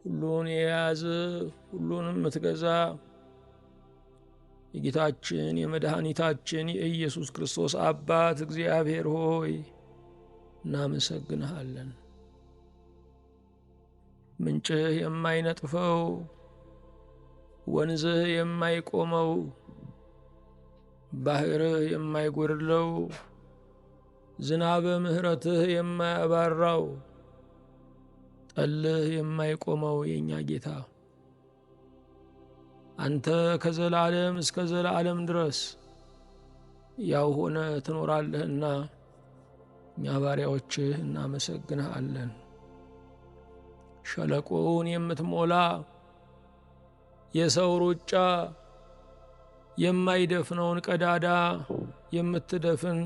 ሁሉን የያዘ ሁሉንም የምትገዛ የጌታችን የመድኃኒታችን የኢየሱስ ክርስቶስ አባት እግዚአብሔር ሆይ እናመሰግንሃለን። ምንጭህ የማይነጥፈው ወንዝህ የማይቆመው ባህርህ የማይጎድለው ዝናበ ምሕረትህ የማያባራው ጠልህ የማይቆመው የኛ ጌታ አንተ ከዘላለም እስከ ዘላለም ድረስ ያው ሆነ ትኖራለህና እኛ ባሪያዎችህ እናመሰግንሃለን። ሸለቆውን የምትሞላ የሰው ሩጫ የማይደፍነውን ቀዳዳ የምትደፍን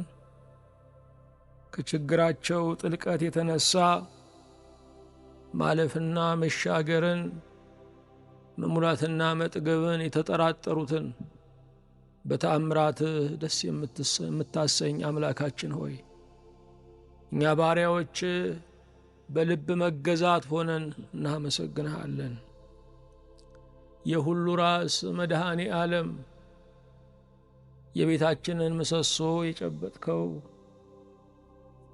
ከችግራቸው ጥልቀት የተነሳ ማለፍና መሻገርን መሙላትና መጥገብን የተጠራጠሩትን በተአምራትህ ደስ የምታሰኝ አምላካችን ሆይ እኛ ባሪያዎች በልብ መገዛት ሆነን እናመሰግንሃለን። የሁሉ ራስ መድኃኔ ዓለም የቤታችንን ምሰሶ የጨበጥከው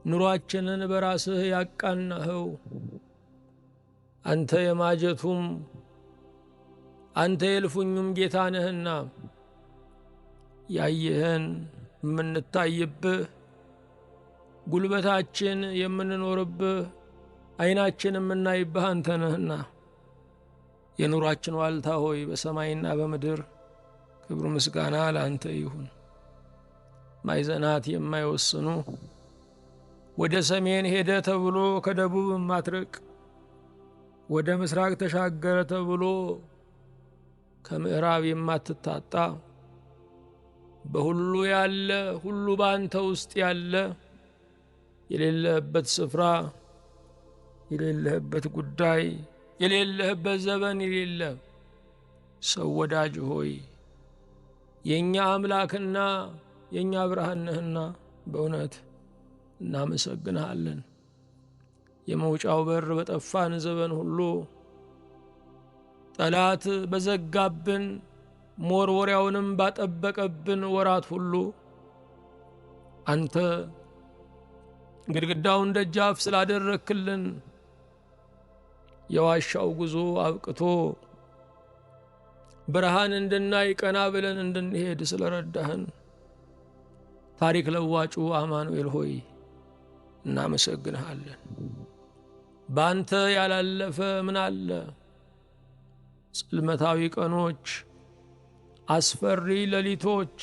ኑሯችንን በራስህ ያቃናኸው አንተ የማጀቱም አንተ የልፉኙም ጌታ ነህና ያየህን የምንታይብህ ጉልበታችን የምንኖርብህ ዓይናችን የምናይብህ አንተ ነህና የኑሯችን ዋልታ ሆይ በሰማይና በምድር ክብር ምስጋና ለአንተ ይሁን። ማዕዘናት የማይወስኑ ወደ ሰሜን ሄደ ተብሎ ከደቡብ ማትረቅ ወደ ምስራቅ ተሻገረ ተብሎ ከምዕራብ የማትታጣ በሁሉ ያለ ሁሉ ባንተ ውስጥ ያለ የሌለህበት ስፍራ የሌለህበት ጉዳይ የሌለህበት ዘመን የሌለ ሰው ወዳጅ ሆይ የኛ አምላክና የኛ ብርሃን ነህና በእውነት እናመሰግንሃለን። የመውጫው በር በጠፋን ዘመን ሁሉ ጠላት በዘጋብን ሞርወሪያውንም ባጠበቀብን ወራት ሁሉ አንተ ግድግዳውን ደጃፍ ስላደረክልን የዋሻው ጉዞ አብቅቶ ብርሃን እንድናይ ቀና ብለን እንድንሄድ ስለረዳህን ታሪክ ለዋጩ አማኑኤል ሆይ እናመሰግንሃለን። ባንተ ያላለፈ ምን አለ? ጽልመታዊ ቀኖች፣ አስፈሪ ሌሊቶች፣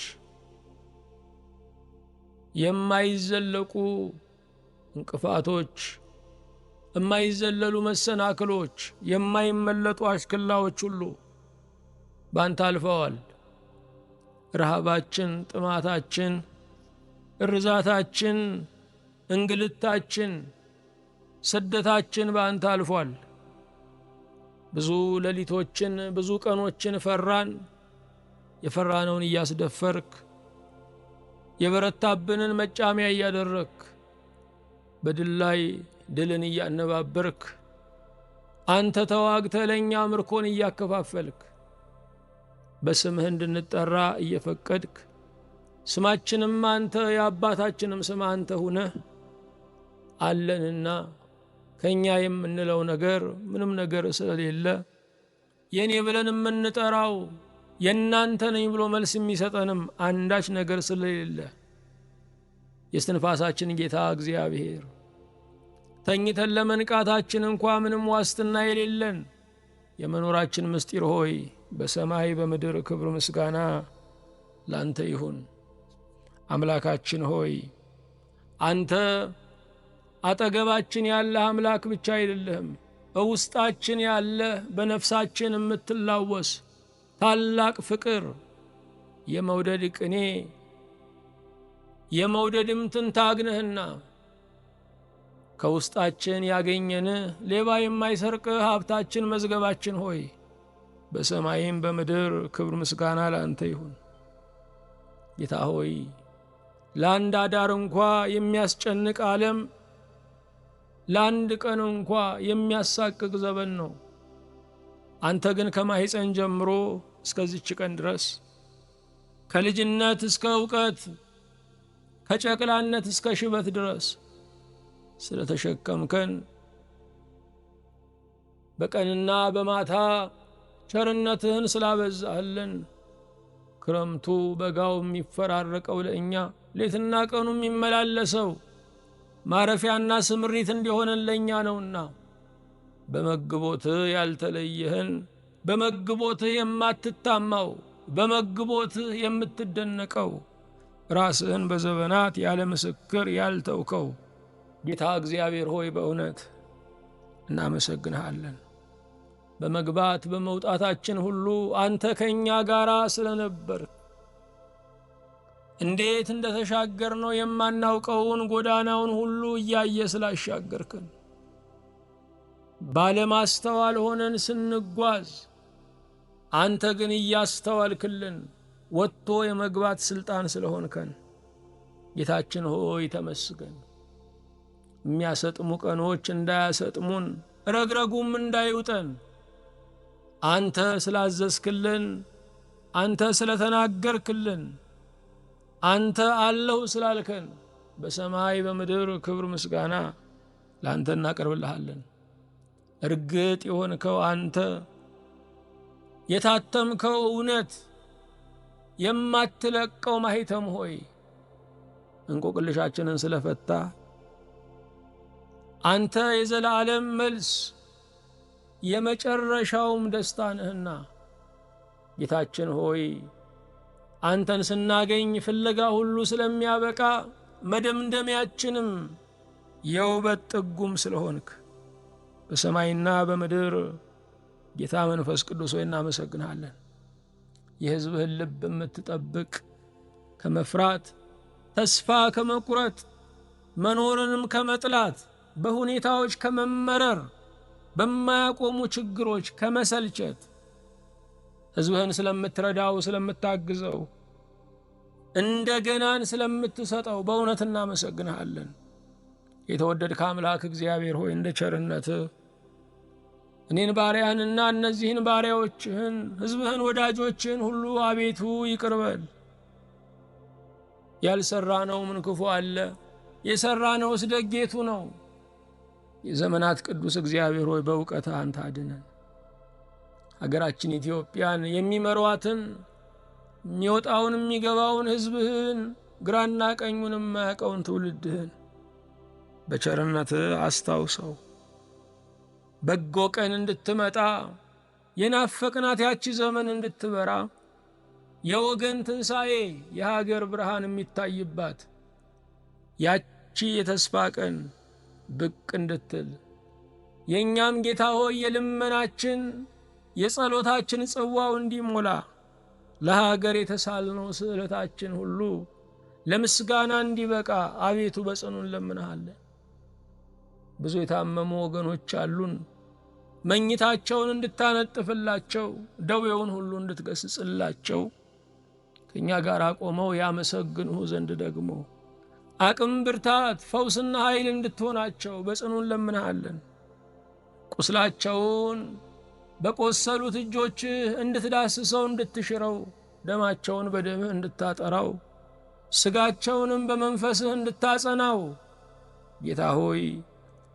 የማይዘለቁ እንቅፋቶች፣ የማይዘለሉ መሰናክሎች፣ የማይመለጡ አሽክላዎች ሁሉ ባንተ አልፈዋል። ረሃባችን፣ ጥማታችን፣ እርዛታችን፣ እንግልታችን፣ ስደታችን ባንተ አልፏል። ብዙ ሌሊቶችን ብዙ ቀኖችን ፈራን። የፈራነውን እያስደፈርክ የበረታብንን መጫሚያ እያደረክ በድል ላይ ድልን እያነባበርክ አንተ ተዋግተህ ለእኛ ምርኮን እያከፋፈልክ በስምህ እንድንጠራ እየፈቀድክ ስማችንም አንተ የአባታችንም ስም አንተ ሁነህ አለንና ከኛ የምንለው ነገር ምንም ነገር ስለሌለ የኔ ብለን የምንጠራው የእናንተ ነኝ ብሎ መልስ የሚሰጠንም አንዳች ነገር ስለሌለ የስትንፋሳችን ጌታ እግዚአብሔር ተኝተን ለመንቃታችን እንኳ ምንም ዋስትና የሌለን የመኖራችን ምስጢር ሆይ በሰማይ በምድር ክብር ምስጋና ላንተ ይሁን። አምላካችን ሆይ አንተ አጠገባችን ያለ አምላክ ብቻ አይደለህም፣ በውስጣችን ያለ በነፍሳችን የምትላወስ ታላቅ ፍቅር፣ የመውደድ ቅኔ፣ የመውደድም ትንታግ ነህና ከውስጣችን ያገኘንህ ሌባ የማይሰርቅህ ሀብታችን መዝገባችን ሆይ በሰማይም በምድር ክብር ምስጋና ላንተ ይሁን። ጌታ ሆይ ለአንድ አዳር እንኳ የሚያስጨንቅ ዓለም ለአንድ ቀን እንኳ የሚያሳቅቅ ዘመን ነው። አንተ ግን ከማህፀን ጀምሮ እስከዚች ቀን ድረስ ከልጅነት እስከ ዕውቀት ከጨቅላነት እስከ ሽበት ድረስ ስለተሸከምከን በቀንና በማታ ቸርነትህን ስላበዛህልን ክረምቱ በጋው የሚፈራረቀው ለእኛ ሌትና ቀኑ የሚመላለሰው ማረፊያና ስምሪት እንዲሆነን ለእኛ ነውና በመግቦትህ ያልተለየህን በመግቦትህ የማትታማው በመግቦትህ የምትደነቀው ራስህን በዘመናት ያለ ምስክር ያልተውከው ጌታ እግዚአብሔር ሆይ በእውነት እናመሰግንሃለን። በመግባት በመውጣታችን ሁሉ አንተ ከእኛ ጋር ስለነበር እንዴት እንደተሻገርነው የማናውቀውን ጎዳናውን ሁሉ እያየ ስላሻገርከን ባለማስተዋል ሆነን ስንጓዝ አንተ ግን እያስተዋልክልን ወጥቶ የመግባት ስልጣን ስለሆንከን ጌታችን ሆይ ተመስገን። የሚያሰጥሙ ቀኖች እንዳያሰጥሙን ረግረጉም እንዳይውጠን አንተ ስላዘዝክልን አንተ ስለተናገርክልን አንተ አለሁ ስላልከን በሰማይ በምድር ክብር ምስጋና ለአንተ እናቀርብልሃለን። እርግጥ የሆንከው አንተ የታተምከው እውነት የማትለቀው ማህተም ሆይ እንቆቅልሻችንን ስለፈታ አንተ የዘላለም መልስ የመጨረሻውም ደስታ ነህና ጌታችን ሆይ አንተን ስናገኝ ፍለጋ ሁሉ ስለሚያበቃ መደምደሚያችንም የውበት ጥጉም ስለሆንክ በሰማይና በምድር ጌታ መንፈስ ቅዱስ ሆይ እናመሰግንሃለን። የሕዝብህን ልብ የምትጠብቅ ከመፍራት ተስፋ ከመቁረጥ መኖርንም ከመጥላት በሁኔታዎች ከመመረር በማያቆሙ ችግሮች ከመሰልቸት ሕዝብህን ስለምትረዳው ስለምታግዘው እንደገናን ስለምትሰጠው በእውነት እናመሰግንሃለን። የተወደድክ አምላክ እግዚአብሔር ሆይ እንደ ቸርነትህ እኔን ባሪያህንና እነዚህን ባሪያዎችህን ሕዝብህን ወዳጆችህን ሁሉ አቤቱ ይቅር በል። ያልሰራነው ምን ክፉ አለ? የሰራነውስ ደጌቱ ነው። የዘመናት ቅዱስ እግዚአብሔር ሆይ በእውቀትህ አንተ አድነን። ሀገራችን ኢትዮጵያን የሚመሯትን የሚወጣውን የሚገባውን ሕዝብህን ግራና ቀኙን የማያውቀውን ትውልድህን በቸርነትህ አስታውሰው። በጎ ቀን እንድትመጣ የናፈቅናት ያቺ ዘመን እንድትበራ የወገን ትንሣኤ የሀገር ብርሃን የሚታይባት ያቺ የተስፋ ቀን ብቅ እንድትል የእኛም ጌታ ሆይ የልመናችን የጸሎታችን ጽዋው እንዲሞላ ለሀገር የተሳልነው ስዕለታችን ሁሉ ለምስጋና እንዲበቃ አቤቱ በጽኑ እንለምንሃለን። ብዙ የታመሙ ወገኖች አሉን። መኝታቸውን እንድታነጥፍላቸው ደዌውን ሁሉ እንድትገስጽላቸው ከእኛ ጋር ቆመው ያመሰግንሁ ዘንድ ደግሞ አቅም፣ ብርታት፣ ፈውስና ኃይል እንድትሆናቸው በጽኑ እንለምንሃለን። ቁስላቸውን በቆሰሉት እጆችህ እንድትዳስሰው እንድትሽረው ደማቸውን በደምህ እንድታጠራው ስጋቸውንም በመንፈስህ እንድታጸናው ጌታ ሆይ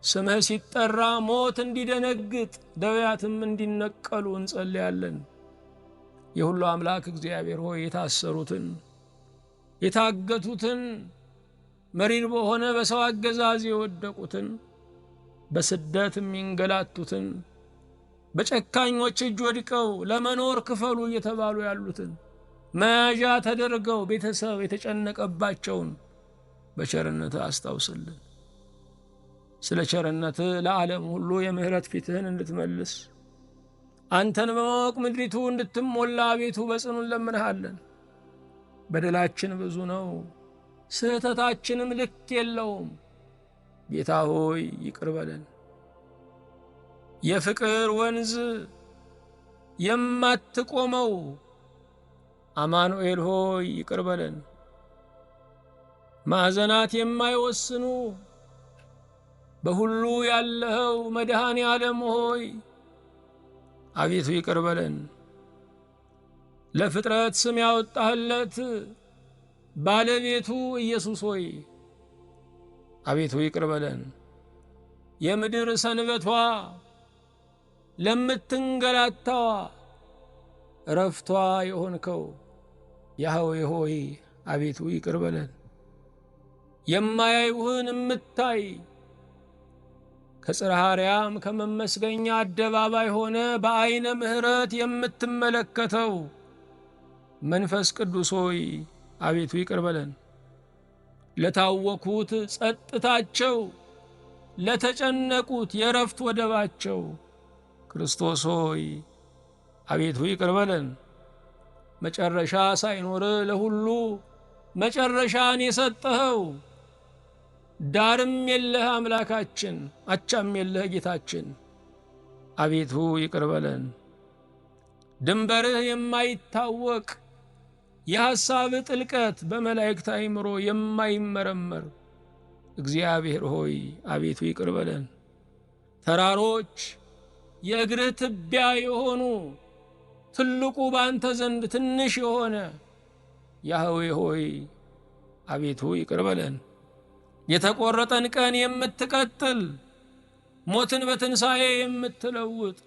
ስምህ ሲጠራ ሞት እንዲደነግጥ ደዌያትም እንዲነቀሉ እንጸልያለን። የሁሉ አምላክ እግዚአብሔር ሆይ የታሰሩትን የታገቱትን መሪር በሆነ በሰው አገዛዝ የወደቁትን በስደት የሚንገላቱትን በጨካኞች እጅ ወድቀው ለመኖር ክፈሉ እየተባሉ ያሉትን መያዣ ተደርገው ቤተሰብ የተጨነቀባቸውን በቸርነትህ አስታውስልን። ስለ ቸርነትህ ለዓለም ሁሉ የምህረት ፊትህን እንድትመልስ አንተን በማወቅ ምድሪቱ እንድትሞላ አቤቱ በጽኑ እንለምንሃለን። በደላችን ብዙ ነው፣ ስህተታችንም ልክ የለውም። ጌታ ሆይ ይቅር በለን። የፍቅር ወንዝ የማትቆመው አማኑኤል ሆይ ይቅር በለን። ማዕዘናት የማይወስኑ በሁሉ ያለኸው መድኃኔ ዓለም ሆይ አቤቱ ይቅር በለን። ለፍጥረት ስም ያወጣህለት ባለቤቱ ኢየሱስ ሆይ አቤቱ ይቅር በለን። የምድር ሰንበቷ ለምትንገላታዋ ረፍቷ የሆንከው ያህዌ ሆይ አቤቱ ይቅር በለን። የማያዩህን እምታይ ከጽርሐ አርያም ከመመስገኛ አደባባይ ሆነ በዐይነ ምሕረት የምትመለከተው መንፈስ ቅዱስ ሆይ አቤቱ ይቅር በለን። ለታወኩት ጸጥታቸው፣ ለተጨነቁት የረፍት ወደባቸው ክርስቶስ ሆይ አቤቱ ይቅር በለን። መጨረሻ ሳይኖር ለሁሉ መጨረሻን የሰጠኸው ዳርም የለህ አምላካችን፣ አቻም የለህ ጌታችን አቤቱ ይቅር በለን። ድንበርህ የማይታወቅ የሐሳብ ጥልቀት በመላእክት አእምሮ የማይመረመር እግዚአብሔር ሆይ አቤቱ ይቅር በለን። ተራሮች የእግርህ ትቢያ የሆኑ ትልቁ ባንተ ዘንድ ትንሽ የሆነ ያህዌ ሆይ አቤቱ ይቅር በለን። የተቆረጠን ቀን የምትቀጥል ሞትን በትንሣኤ የምትለውጥ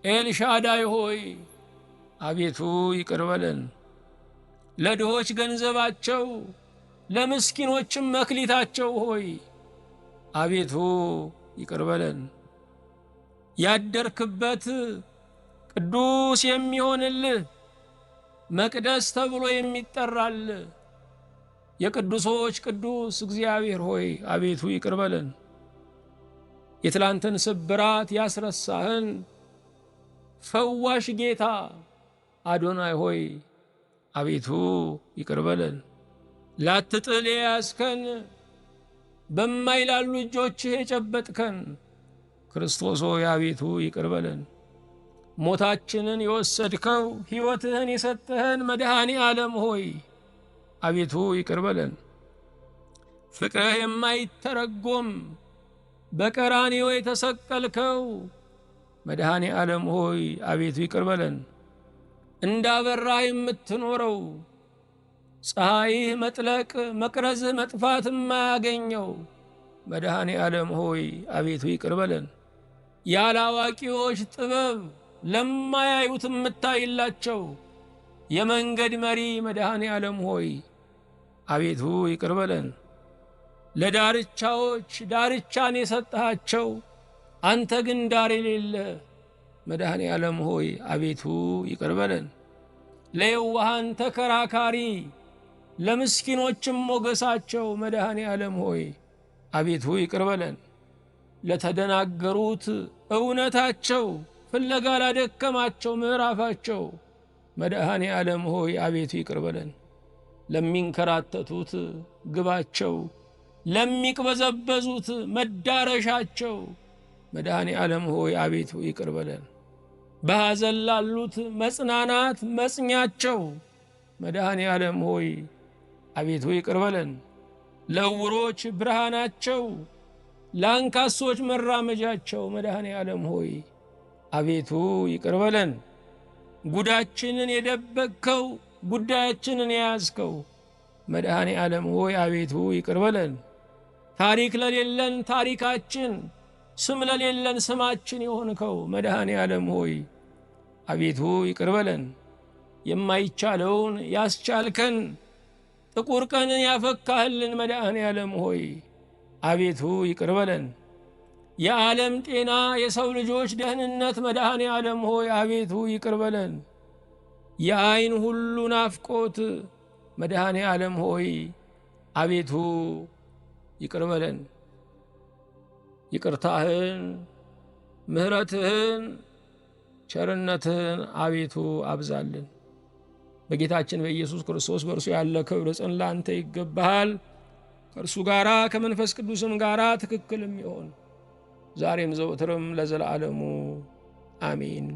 ኤልሻዳይ ሆይ አቤቱ ይቅር በለን። ለድሆች ገንዘባቸው ለምስኪኖችም መክሊታቸው ሆይ አቤቱ ይቅር በለን። ያደርክበት ቅዱስ የሚሆንልህ መቅደስ ተብሎ የሚጠራልህ የቅዱሶች ቅዱስ እግዚአብሔር ሆይ አቤቱ ይቅር በለን። የትላንትን ስብራት ያስረሳህን ፈዋሽ ጌታ አዶናይ ሆይ አቤቱ ይቅር በለን። ላትጥል የያዝከን በማይላሉ እጆችህ የጨበጥከን ክርስቶስ ሆይ አቤቱ ይቅር በለን። ሞታችንን የወሰድከው ሕይወትህን የሰጠህን መድኃኔ ዓለም ሆይ አቤቱ ይቅር በለን። ፍቅርህ የማይተረጎም በቀራንዮ የተሰቀልከው መድኃኔ ዓለም ሆይ አቤቱ ይቅር በለን። እንዳበራህ የምትኖረው ፀሐይህ መጥለቅ መቅረዝህ መጥፋት የማያገኘው መድኃኔ ዓለም ሆይ አቤቱ ይቅር በለን። ያለ አዋቂዎች ጥበብ ለማያዩት የምታይላቸው የመንገድ መሪ መድኃኔ ዓለም ሆይ አቤቱ ይቅር በለን። ለዳርቻዎች ዳርቻን የሰጠሃቸው አንተ ግን ዳር የሌለ መድኃኔ ዓለም ሆይ አቤቱ ይቅር በለን። ለየዋሃን ተከራካሪ ለምስኪኖችም ሞገሳቸው መድኃኔ ዓለም ሆይ አቤቱ ይቅር በለን። ለተደናገሩት እውነታቸው ፍለጋ ላደከማቸው ምዕራፋቸው መድኃኔ ዓለም ሆይ አቤቱ ይቅር በለን። ለሚንከራተቱት ግባቸው፣ ለሚቅበዘበዙት መዳረሻቸው መድኃኔ ዓለም ሆይ አቤቱ ይቅር በለን። በሐዘን ላሉት መጽናናት መጽኛቸው መድኃኔ ዓለም ሆይ አቤቱ ይቅር በለን። ለዕውሮች ብርሃናቸው፣ ለአንካሶች መራመጃቸው መድኃኔ ዓለም ሆይ አቤቱ ይቅር በለን። ጉዳችንን የደበቅከው ጉዳያችንን የያዝከው መድኃኔ ዓለም ሆይ አቤቱ ይቅር በለን። ታሪክ ለሌለን ታሪካችን፣ ስም ለሌለን ስማችን የሆንከው መድኃኔ ዓለም ሆይ አቤቱ ይቅር በለን። የማይቻለውን ያስቻልከን ጥቁር ቀንን ያፈካህልን መድኃኔ ዓለም ሆይ አቤቱ ይቅር በለን። የዓለም ጤና የሰው ልጆች ደህንነት መድኃኔ ዓለም ሆይ አቤቱ ይቅር በለን። የዓይን ሁሉ ናፍቆት መድኃኔ ዓለም ሆይ አቤቱ ይቅር በለን። ይቅርታህን፣ ምሕረትህን፣ ቸርነትህን አቤቱ አብዛልን። በጌታችን በኢየሱስ ክርስቶስ በእርሱ ያለ ክብር ጽን ላንተ ይገባሃል። ከእርሱ ጋራ ከመንፈስ ቅዱስም ጋራ ትክክልም ይሆን ዛሬም ዘወትርም ለዘላለሙ አሜን።